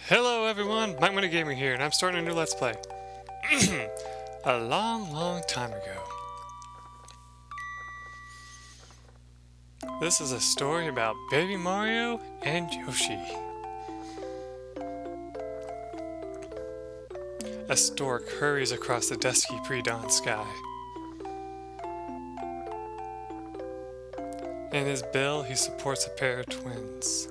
Hello everyone, MikeMoneyGMR here, and I'm starting a new Let's Play. A long time ago. This is a story about Baby Mario and Yoshi. A stork hurries across the dusky pre-dawn sky. In his bill, he supports a pair of twins.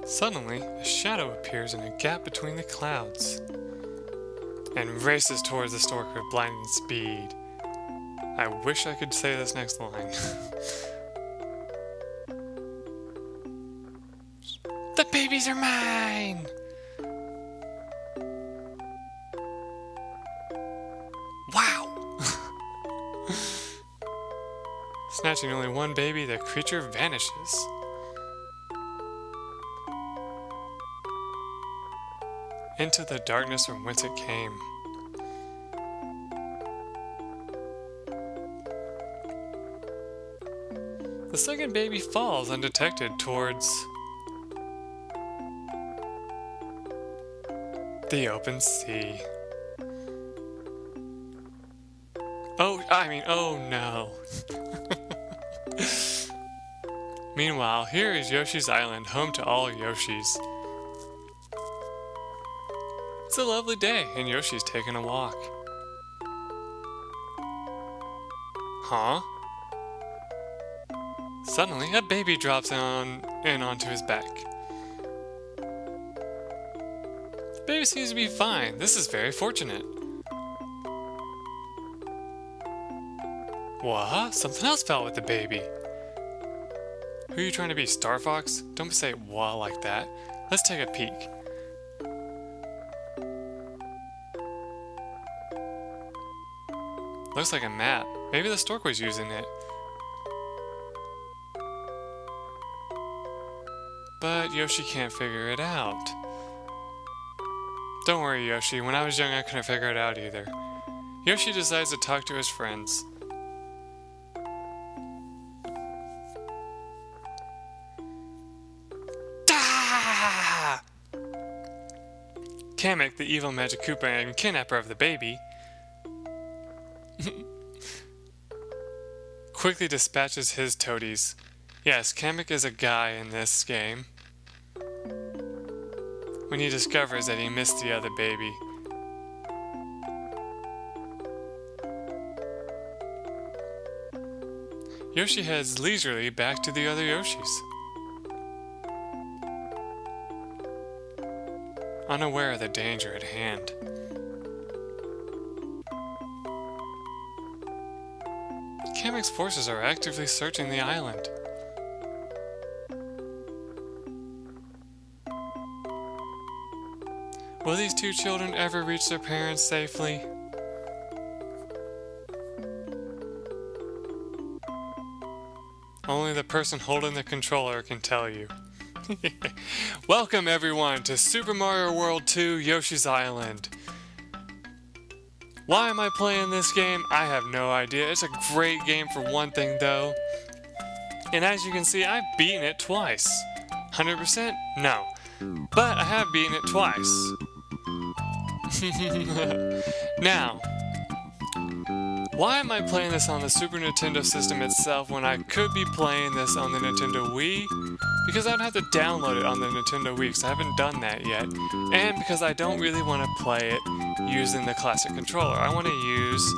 Suddenly, a shadow appears in a gap between the clouds and races towards the stork with blinding speed. I wish I could say this next line. The babies are mine! Wow! Snatching only one baby, the creature vanishes. Into the darkness from whence it came. The second baby falls undetected towards the open sea. Oh no. Meanwhile, here is Yoshi's Island, home to all Yoshis. It's a lovely day, and Yoshi's taking a walk. Huh? Suddenly, a baby drops onto his back. The baby seems to be fine. This is very fortunate. What? Something else fell with the baby. Who are you trying to be, Star Fox? Don't say "wah" like that. Let's take a peek. Looks like a map. Maybe the stork was using it. But Yoshi can't figure it out. Don't worry, Yoshi. When I was young, I couldn't figure it out either. Yoshi decides to talk to his friends. Da! Kamek, the evil Magic Koopa and kidnapper of the baby, quickly dispatches his toadies. Yes, Kamek is a guy in this game. When he discovers that he missed the other baby. Yoshi heads leisurely back to the other Yoshis. Unaware of the danger at hand. Kamek's forces are actively searching the island. Will these two children ever reach their parents safely? Only the person holding the controller can tell you. Welcome everyone to Super Mario World 2 Yoshi's Island. Why am I playing this game? I have no idea. It's a great game for one thing though. And as you can see, I've beaten it twice. 100%? No. But I have beaten it twice. Now, why am I playing this on the Super Nintendo system itself when I could be playing this on the Nintendo Wii? Because I'd have to download it on the Nintendo Wii, because I haven't done that yet. And because I don't really want to play it using the classic controller. I want to use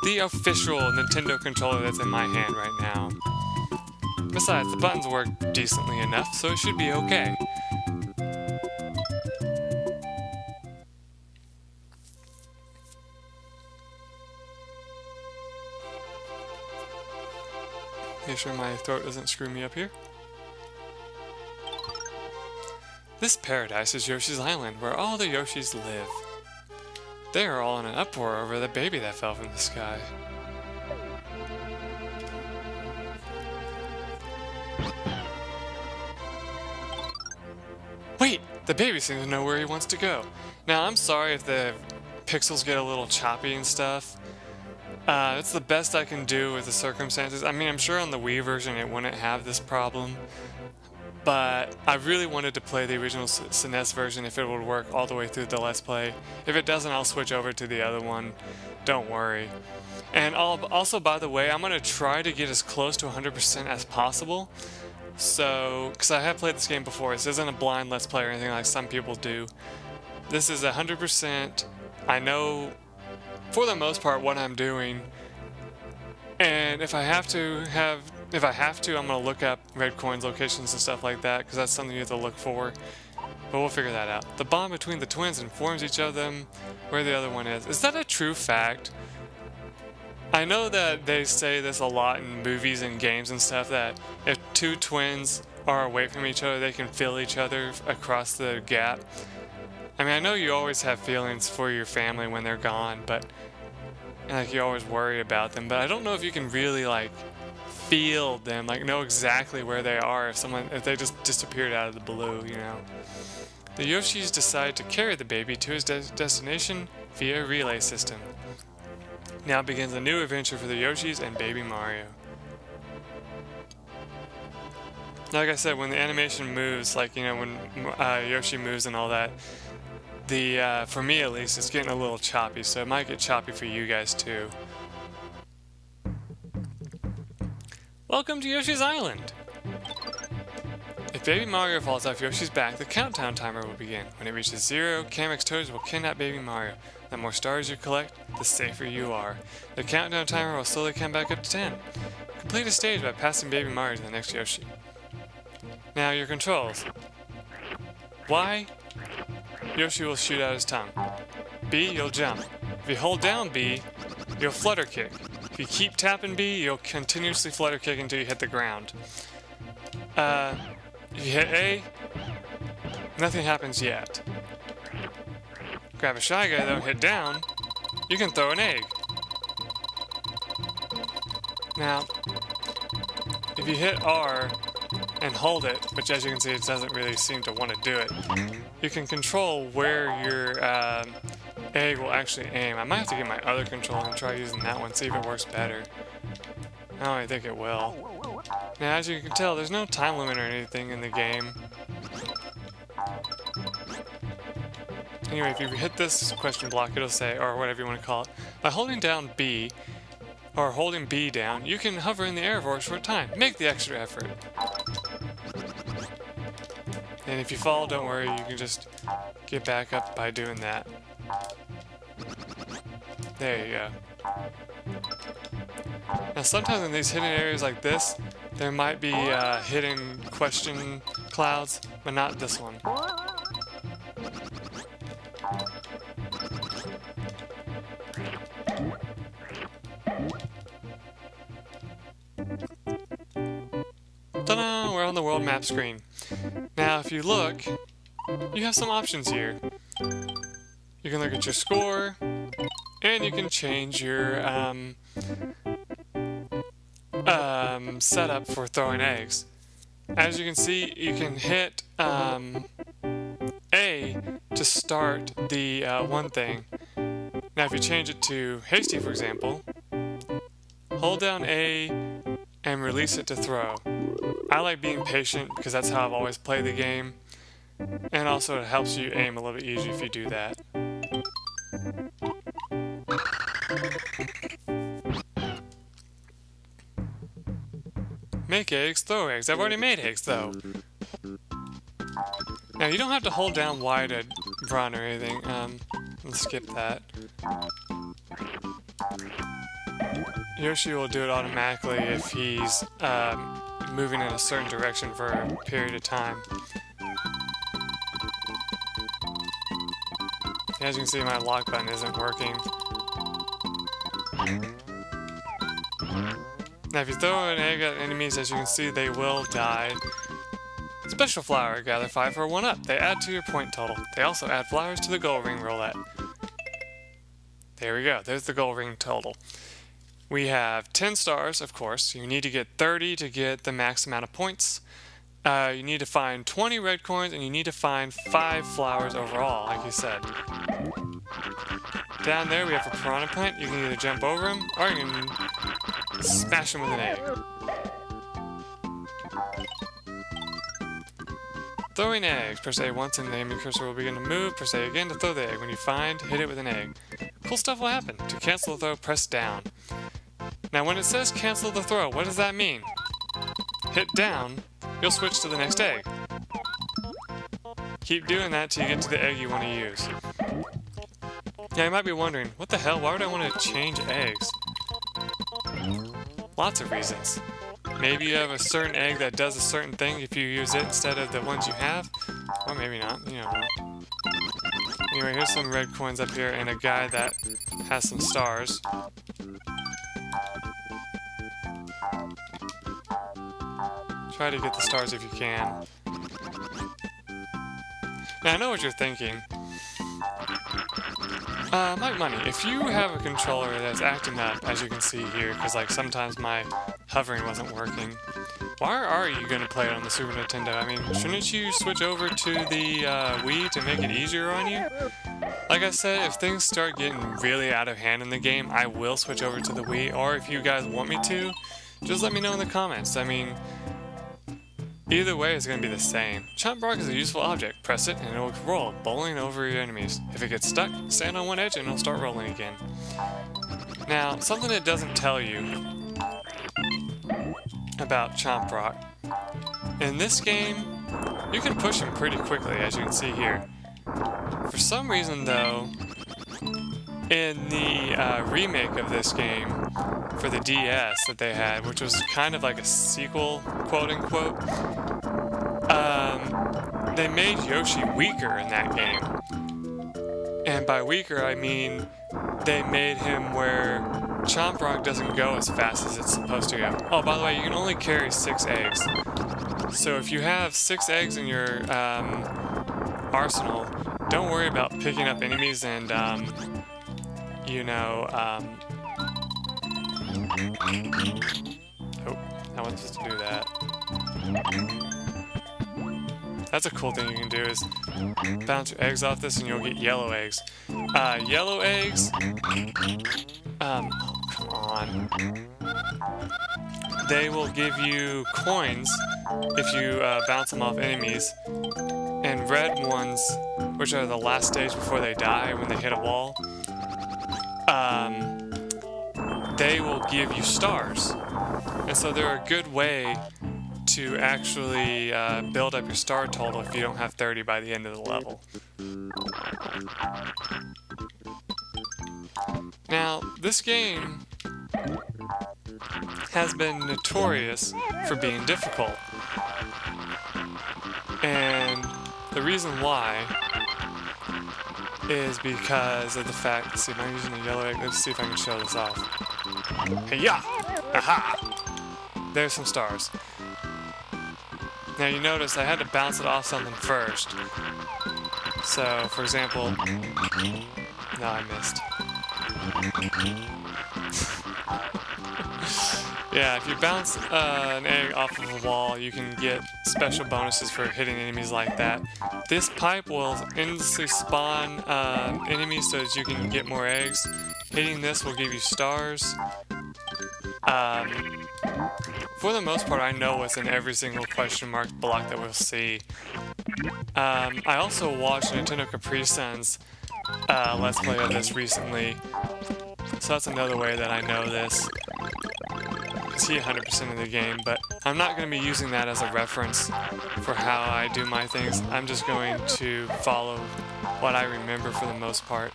the official Nintendo controller that's in my hand right now. Besides, the buttons work decently enough, so it should be okay. Make sure my throat doesn't screw me up here. This paradise is Yoshi's Island, where all the Yoshis live. They are all in an uproar over the baby that fell from the sky. Wait! The baby seems to know where he wants to go. Now, I'm sorry if the pixels get a little choppy and stuff. It's the best I can do with the circumstances. I mean, I'm sure on the Wii version it wouldn't have this problem, but I really wanted to play the original SNES version if it would work all the way through the Let's Play. If it doesn't, I'll switch over to the other one. Don't worry. And also, by the way, I'm going to try to get as close to 100% as possible. So, because I have played this game before, this isn't a blind Let's Play or anything like some people do. This is 100%. I know, for the most part, what I'm doing. And if I have to, I'm going to look up red coins locations and stuff like that, because that's something you have to look for. But we'll figure that out. The bond between the twins informs each of them where the other one is. Is that a true fact? I know that they say this a lot in movies and games and stuff, that if two twins are away from each other, they can feel each other across the gap. I mean, I know you always have feelings for your family when they're gone, but like you always worry about them, but I don't know if you can really like feel them, like know exactly where they are if they just disappeared out of the blue, you know. The Yoshis decide to carry the baby to his destination via a relay system. Now begins a new adventure for the Yoshis and Baby Mario. Like I said, when the animation moves, like, you know, when Yoshi moves and all that, for me at least, it's getting a little choppy, so it might get choppy for you guys too. Welcome to Yoshi's Island! If Baby Mario falls off Yoshi's back, the countdown timer will begin. When it reaches 0, Kamek's Toads will kidnap Baby Mario. The more stars you collect, the safer you are. The countdown timer will slowly come back up to 10. Complete a stage by passing Baby Mario to the next Yoshi. Now your controls. Y, Yoshi will shoot out his tongue. B, you'll jump. If you hold down B, you'll flutter kick. If you keep tapping B, you'll continuously flutter kick until you hit the ground. If you hit A, nothing happens yet. Grab a Shy Guy though, hit down, you can throw an egg. Now, if you hit R and hold it, which as you can see it doesn't really seem to want to do it, you can control where your egg will actually aim. I might have to get my other controller and try using that one, see if it works better. Oh, I think it will. Now, as you can tell, there's no time limit or anything in the game. Anyway, if you hit this question block, it'll say, or whatever you want to call it, by holding down B, or holding B down, you can hover in the air for a short time. Make the extra effort. And if you fall, don't worry, you can just get back up by doing that. There you go. Now sometimes in these hidden areas like this, there might be hidden question clouds, but not this one. Ta-da! We're on the world map screen. Now if you look, you have some options here. You can look at your score, and you can change your setup for throwing eggs. As you can see, you can hit A to start the one thing. Now if you change it to hasty, for example, hold down A and release it to throw. I like being patient because that's how I've always played the game, and also it helps you aim a little bit easier if you do that. Make eggs, throw eggs. I've already made eggs though. Now you don't have to hold down Y to run or anything. Let's skip that. Yoshi will do it automatically if he's moving in a certain direction for a period of time. As you can see, my lock button isn't working. Now if you throw an egg at enemies, as you can see, they will die. Special flower, gather 5 for a 1-up. They add to your point total. They also add flowers to the gold ring roulette. There we go, there's the gold ring total. We have 10 stars, of course. You need to get 30 to get the max amount of points. You need to find 20 red coins, and you need to find 5 flowers overall, like you said. Down there we have a piranha plant. You can either jump over him or you can smash him with an egg. Throwing eggs. Press A once and the aiming cursor will begin to move. Press A again to throw the egg. When you find, hit it with an egg. Cool stuff will happen. To cancel the throw, press down. Now when it says cancel the throw, what does that mean? Hit down, you'll switch to the next egg. Keep doing that till you get to the egg you want to use. Now you might be wondering, what the hell, why would I want to change eggs? Lots of reasons. Maybe you have a certain egg that does a certain thing if you use it instead of the ones you have. Or maybe not, you don't know. Anyway, here's some red coins up here and a guy that has some stars. Try to get the stars if you can. Now I know what you're thinking. Mike Money, if you have a controller that's acting up, as you can see here, because like sometimes my hovering wasn't working, why are you going to play it on the Super Nintendo? I mean, shouldn't you switch over to the Wii to make it easier on you? Like I said, if things start getting really out of hand in the game, I will switch over to the Wii, or if you guys want me to, just let me know in the comments. I mean, either way it's going to be the same. Chomp Block is a useful object. Press it and it will roll, bowling over your enemies. If it gets stuck, stand on one edge and it'll start rolling again. Now, something it doesn't tell you about Chomp Block. In this game, you can push him pretty quickly, as you can see here. For some reason, though, in the remake of this game for the DS that they had, which was kind of like a sequel, quote-unquote, they made Yoshi weaker in that game. And by weaker, I mean they made him where Chomp Block doesn't go as fast as it's supposed to go. Oh, by the way, you can only carry 6 eggs. So if you have 6 eggs in your arsenal, don't worry about picking up enemies and, you know, oh, I wasn't supposed to do that. That's a cool thing you can do is bounce your eggs off this and you'll get yellow eggs. Yellow eggs, oh, come on. They will give you coins if you bounce them off enemies. And red ones, which are the last stage before they die when they hit a wall, they will give you stars. And so they're a good way to actually build up your star total if you don't have 30 by the end of the level. Now, this game has been notorious for being difficult. And the reason why is because of the fact, let's see, am I using a yellow egg? Let's see if I can show this off. Hey-ya! Aha! There's some stars. Now you notice I had to bounce it off something first. So, for example, no, I missed. Yeah, if you bounce an egg off of a wall, you can get special bonuses for hitting enemies like that. This pipe will endlessly spawn enemies so that you can get more eggs. Hitting this will give you stars. For the most part, I know what's in every single question mark block that we'll see. I also watched Nintendo Capri Sun's Let's Play of this recently, so that's another way that I know this. Because he 100% of the game, but I'm not going to be using that as a reference for how I do my things. I'm just going to follow what I remember for the most part.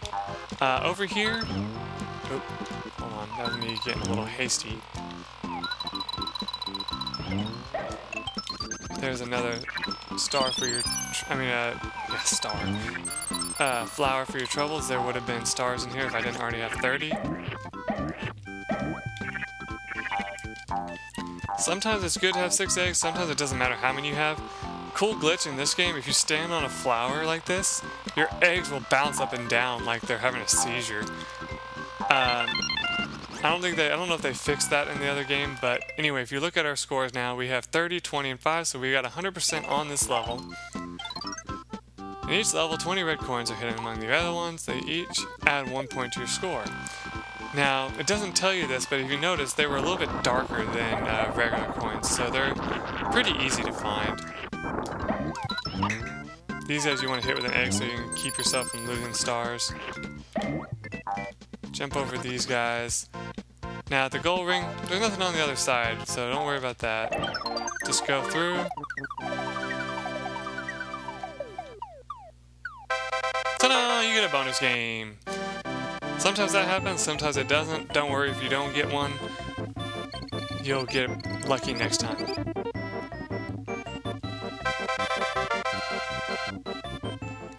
Over here, oh, hold on, that was me getting a little hasty. There's another star for your, flower for your troubles. There would have been stars in here if I didn't already have 30. Sometimes it's good to have 6 eggs, sometimes it doesn't matter how many you have. Cool glitch in this game, if you stand on a flower like this, your eggs will bounce up and down like they're having a seizure. I don't know if they fixed that in the other game, but anyway, if you look at our scores now, we have 30, 20, and 5, so we got 100% on this level. In each level, 20 red coins are hidden among the other ones. They each add 1 point to your score. Now, it doesn't tell you this, but if you notice, they were a little bit darker than regular coins, so they're pretty easy to find. These guys you want to hit with an egg so you can keep yourself from losing stars. Jump over these guys. Now, at the gold ring, there's nothing on the other side, so don't worry about that. Just go through. Ta-da! You get a bonus game. Sometimes that happens, sometimes it doesn't. Don't worry if you don't get one. You'll get lucky next time.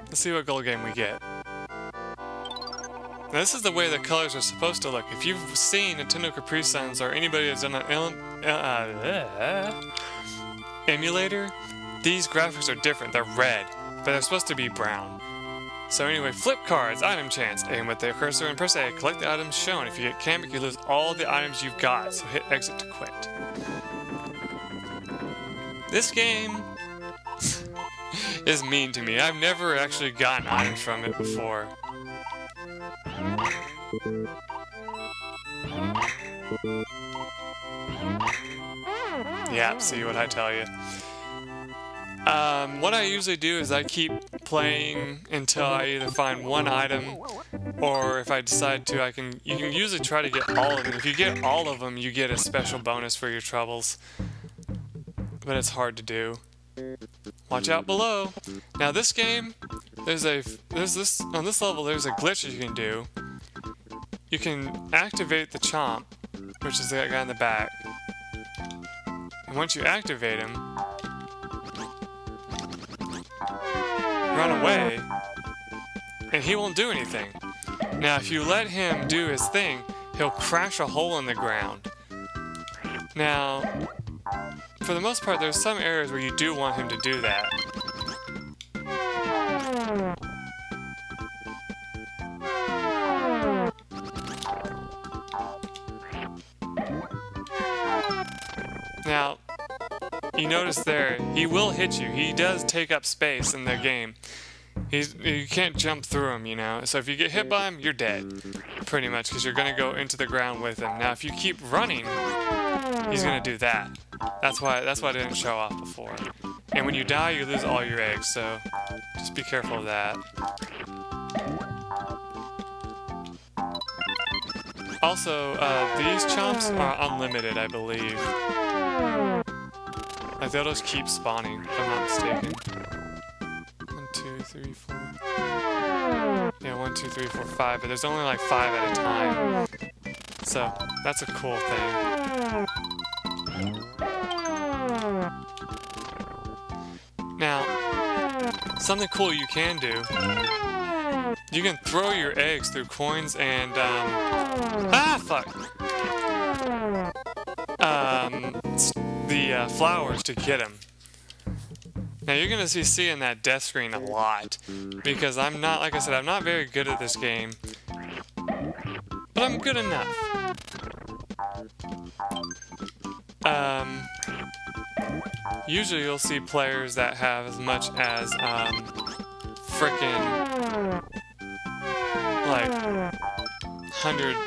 Let's see what gold game we get. Now this is the way the colors are supposed to look. If you've seen Nintendo Capri Suns or anybody that's done an emulator, these graphics are different. They're red, but they're supposed to be brown. So anyway, flip cards, item chance. Aim with the cursor and press A. Collect the items shown. If you get Cambic, you lose all the items you've got, so hit exit to quit. This game is mean to me. I've never actually gotten items from it before. Yeah, see what I tell you. What I usually do is I keep playing until I either find one item, or if I decide to, you can usually try to get all of them. If you get all of them, you get a special bonus for your troubles. But it's hard to do. Watch out below. Now this game, on this level there's a glitch that you can do. You can activate the chomp, which is that guy in the back. And once you activate him, run away, and he won't do anything. Now if you let him do his thing, he'll crash a hole in the ground. Now, for the most part, there's some areas where you do want him to do that. Now, you notice there, he will hit you. He does take up space in the game. You can't jump through him, you know. So if you get hit by him, you're dead, pretty much, because you're going to go into the ground with him. Now, if you keep running, he's going to do that. That's why I didn't show off before. And when you die, you lose all your eggs, so just be careful of that. Also, these chomps are unlimited, I believe. Like, they'll just keep spawning, if I'm not mistaken. 1, 2, 3, 4. Yeah, 1, 2, 3, 4, 5, but there's only like 5 at a time. So, that's a cool thing. Now, something cool you can do, you can throw your eggs through coins and, the flowers to get them. Now you're going to be seeing that death screen a lot, because I'm not, like I said, I'm not very good at this game, but I'm good enough. Usually you'll see players that have as much as, frickin'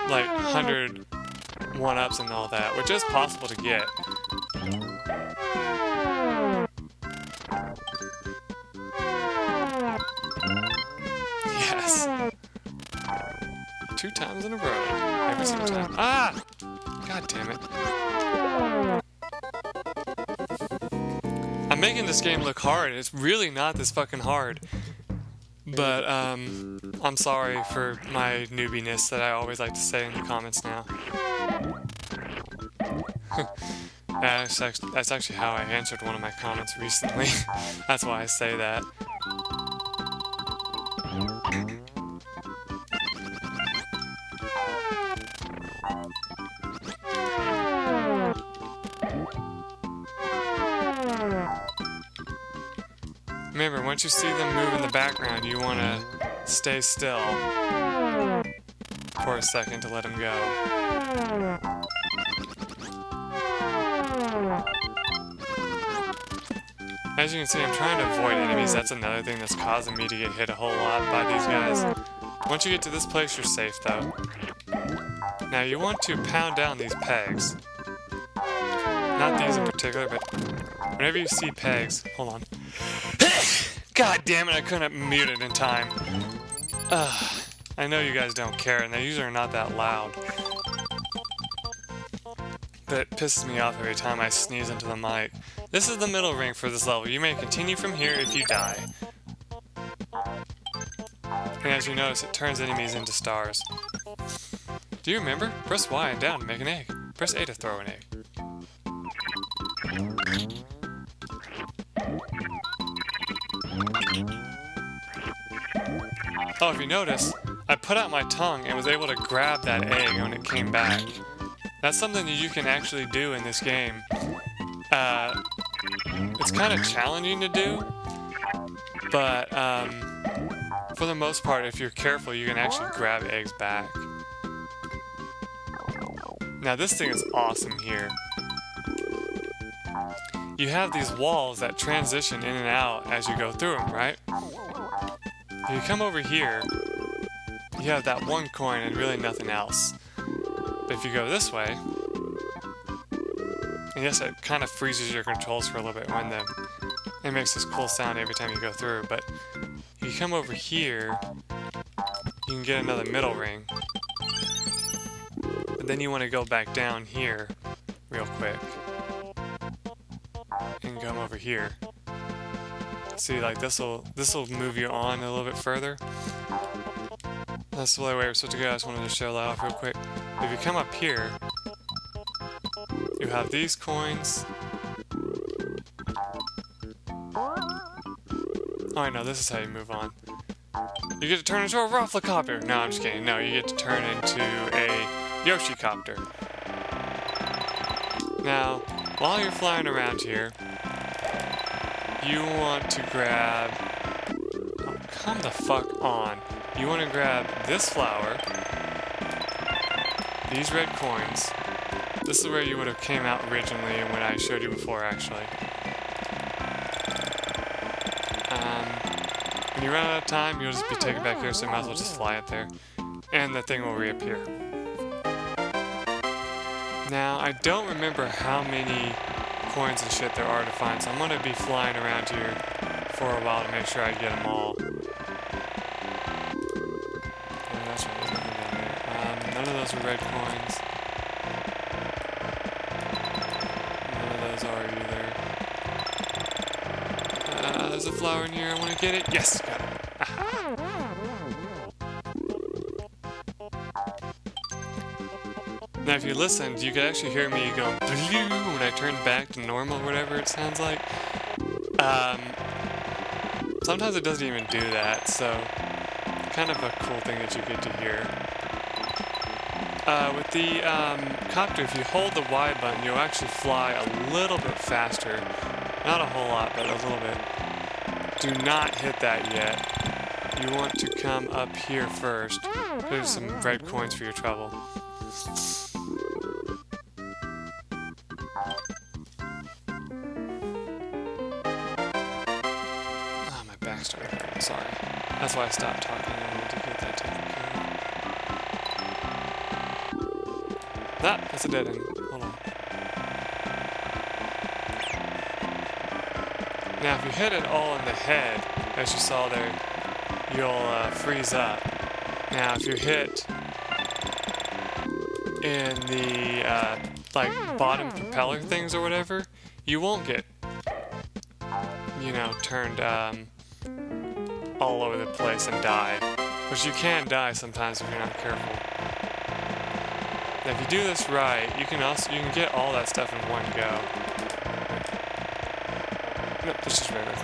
like 100 one-ups and all that, which is possible to get. Yes. 2 times in a row. Every single time. Ah! God damn it. I'm making this game look hard. It's really not this fucking hard. But, I'm sorry for my newbiness that I always like to say in the comments now. That's actually how I answered one of my comments recently. That's why I say that. Remember, once you see them move in the background, you want to stay still for a second to let them go. As you can see, I'm trying to avoid enemies. That's another thing that's causing me to get hit a whole lot by these guys. Once you get to this place, you're safe, though. Now, you want to pound down these pegs. Not these in particular, but whenever you see pegs... Hold on. God damn it, I couldn't mute it in time. I know you guys don't care, and they usually are not that loud. But it pisses me off every time I sneeze into the mic. This is the middle ring for this level. You may continue from here if you die. And as you notice, it turns enemies into stars. Do you remember? Press Y and down to make an egg. Press A to throw an egg. Oh, if you notice, I put out my tongue and was able to grab that egg when it came back. That's something that you can actually do in this game. It's kind of challenging to do, but for the most part, if you're careful, you can actually grab eggs back. Now this thing is awesome here. You have these walls that transition in and out as you go through them, right? If you come over here, you have that one coin and really nothing else. But if you go this way, and yes, it kind of freezes your controls for a little bit when it makes this cool sound every time you go through, but if you come over here, you can get another middle ring. But then you want to go back down here real quick and come over here. See, like this'll move you on a little bit further. That's the only way we're supposed to go. I just wanted to show that off real quick. If you come up here, you have these coins. Oh, I know, this is how you move on. You get to turn into a Rufflecopter! No, I'm just kidding. No, you get to turn into a Yoshi-copter. Now, while you're flying around here, you want to grab... Oh, come the fuck on. You want to grab this flower, these red coins. This is where you would have came out originally when I showed you before, actually. When you run out of time, you'll just be taken back here, so you might as well just fly up there. And the thing will reappear. Now, I don't remember how many coins and shit there are to find, so I'm going to be flying around here for a while to make sure I get them all. Oh, that's right, there's nothing down there. None of those are red coins. None of those are either. There's a flower in here, I want to get it. Yes, got it. Now if you listened, you could actually hear me going blue when I turned back to normal, whatever it sounds like. Sometimes it doesn't even do that, so kind of a cool thing that you get to hear. With the copter, if you hold the Y button, you'll actually fly a little bit faster. Not a whole lot, but a little bit. Do not hit that yet. You want to come up here first. There's some red coins for your trouble. Ah, my back started hurting, sorry. That's why I stopped talking. I wanted to get that taken care of. Ah, that's a dead end. Hold on. Now, if you hit it all in the head, as you saw there, you'll freeze up. Now, if you hit in the like bottom propeller things or whatever, you won't get, you know, turned all over the place and die. But you can die sometimes if you're not careful. Now, if you do this right, you can get all that stuff in one go. Nope, this is regular.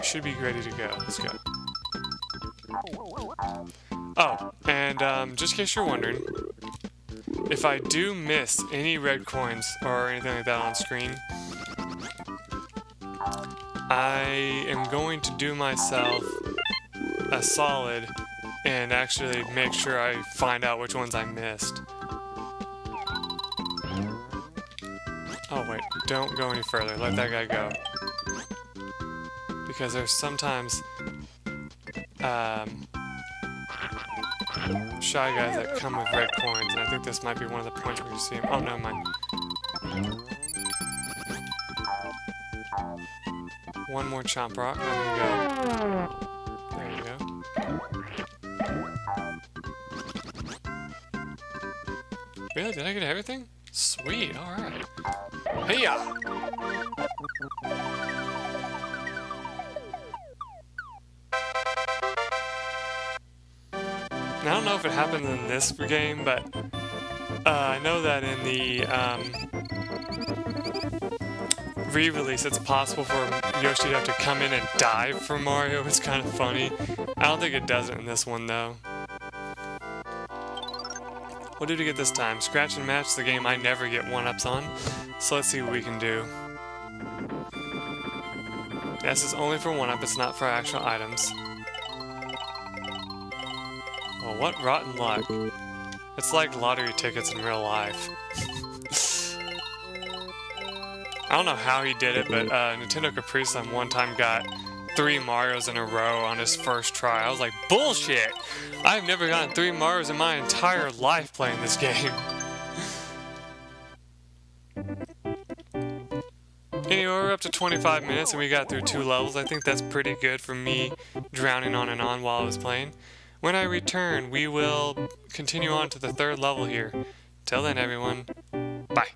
Should be ready to go. Let's go. Oh, and just in case you're wondering, if I do miss any red coins or anything like that on screen, I am going to do myself a solid and actually make sure I find out which ones I missed. Oh wait, don't go any further. Let that guy go. Because there's sometimes shy guys that come with red coins, and I think this might be one of the points where you see him. Oh, no, mind. One more chomp rock, there we go. There you go. Really? Did I get everything? Sweet, alright. Hey-ya! I don't know if it happened in this game, but I know that in the re-release it's possible for Yoshi to have to come in and dive for Mario. It's kind of funny. I don't think it does it in this one though. What did we get this time? Scratch and match, the game I never get 1-ups on. So let's see what we can do. This is only for 1-up, it's not for actual items. Well, what rotten luck. It's like lottery tickets in real life. I don't know how he did it, but Nintendo Caprice on one time got 3 Marios in a row on his first try. I was like, bullshit! I've never gotten 3 Marios in my entire life playing this game. Anyway, we're up to 25 minutes and we got through 2 levels. I think that's pretty good for me drowning on and on while I was playing. When I return, we will continue on to the 3rd level here. Till then, everyone, bye.